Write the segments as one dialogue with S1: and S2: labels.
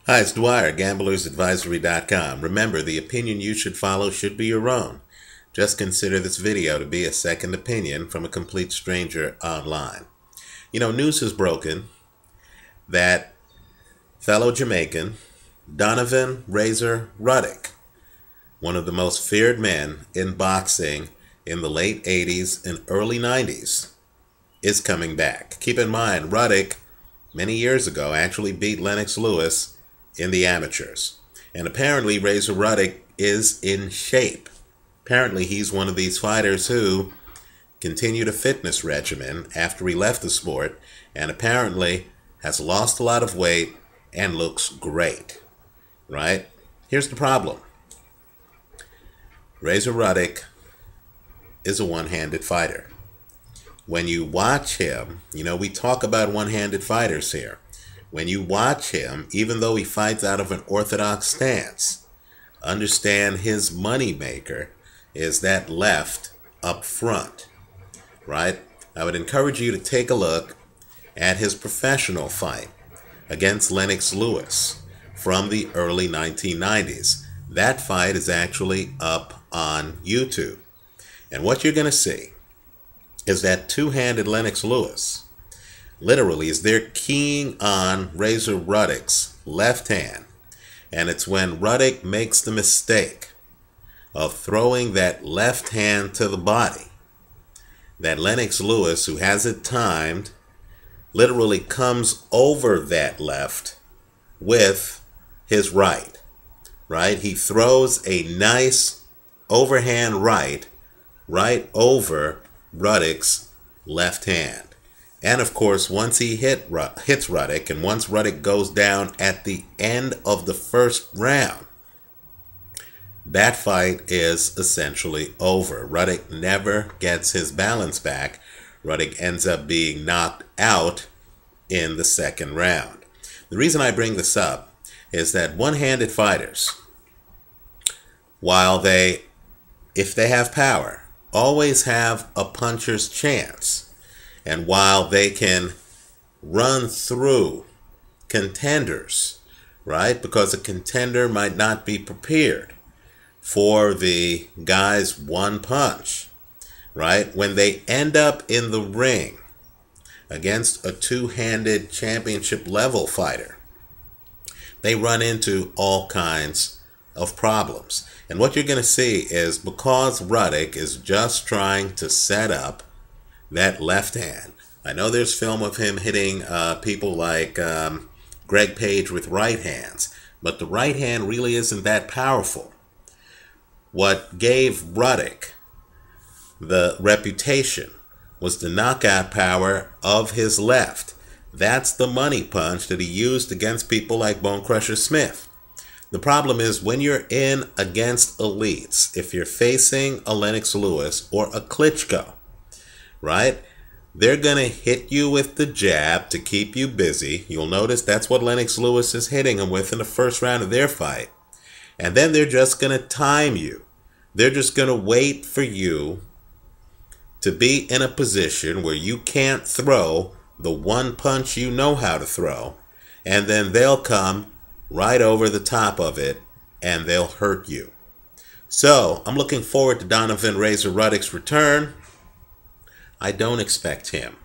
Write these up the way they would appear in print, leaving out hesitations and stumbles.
S1: Hi, it's Dwyer, gamblersadvisory.com. Remember, the opinion you should follow should be your own. Just consider this video to be a second opinion from a complete stranger online. News has broken that fellow Jamaican Donovan Razor Ruddock, one of the most feared men in boxing in the late 80s and early 90s, is coming back. Keep in mind, Ruddock, many years ago, actually beat Lennox Lewis in the amateurs. And apparently Razor Ruddock is in shape. Apparently he's one of these fighters who continued a fitness regimen after he left the sport, and apparently has lost a lot of weight and looks great. Right? Here's the problem. Razor Ruddock is a one-handed fighter. When you watch him, we talk about one-handed fighters here. When you watch him, even though he fights out of an orthodox stance, understand his money maker is that left up front, right? I would encourage you to take a look at his professional fight against Lennox Lewis from the early 1990s. That fight is actually up on YouTube. And what you're going to see is that two-handed Lennox Lewis literally is they're keying on Razor Ruddock's left hand. And it's when Ruddock makes the mistake of throwing that left hand to the body that Lennox Lewis, who has it timed, literally comes over that left with his right. Right? He throws a nice overhand right over Ruddock's left hand. And of course, once he hits Ruddock, and once Ruddock goes down at the end of the first round, that fight is essentially over. Ruddock never gets his balance back. Ruddock ends up being knocked out in the second round. The reason I bring this up is that one-handed fighters, while if they have power, always have a puncher's chance. And while they can run through contenders, right? Because a contender might not be prepared for the guy's one punch, right? When they end up in the ring against a two-handed championship level fighter, they run into all kinds of problems. And what you're going to see is, because Ruddock is just trying to set up that left hand. I know there's film of him hitting people like Greg Page with right hands, but the right hand really isn't that powerful. What gave Ruddock the reputation was the knockout power of his left. That's the money punch that he used against people like Bone Crusher Smith. The problem is, when you're in against elites, if you're facing a Lennox Lewis or a Klitschko, right? They're going to hit you with the jab to keep you busy. You'll notice that's what Lennox Lewis is hitting him with in the first round of their fight. And then they're just going to time you. They're just going to wait for you to be in a position where you can't throw the one punch you know how to throw. And then they'll come right over the top of it and they'll hurt you. So I'm looking forward to Donovan Razor Ruddock's return. I don't expect him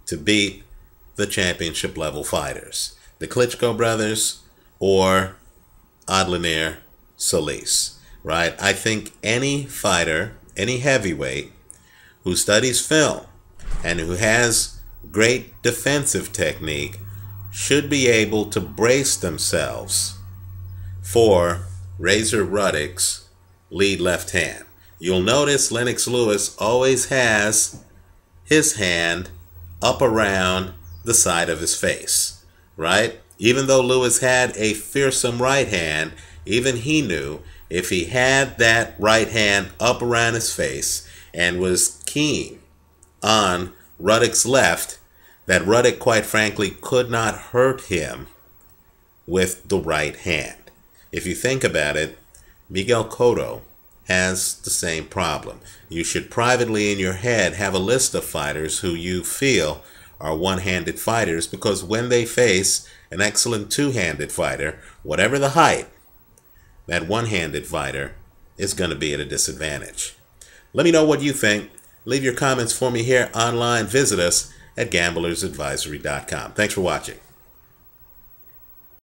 S1: to beat the championship level fighters, the Klitschko brothers or Adelaide Solis, right? I think any fighter, any heavyweight who studies film and who has great defensive technique should be able to brace themselves for Razor Ruddock's lead left hand. You'll notice Lennox Lewis always has his hand up around the side of his face, right? Even though Lewis had a fearsome right hand, even he knew if he had that right hand up around his face and was keen on Ruddock's left, that Ruddock, quite frankly, could not hurt him with the right hand. If you think about it, Miguel Cotto has the same problem. You should privately in your head have a list of fighters who you feel are one-handed fighters, because when they face an excellent two-handed fighter, whatever the height, that one-handed fighter is going to be at a disadvantage. Let me know what you think. Leave your comments for me here online. Visit us at gamblersadvisory.com. Thanks for watching.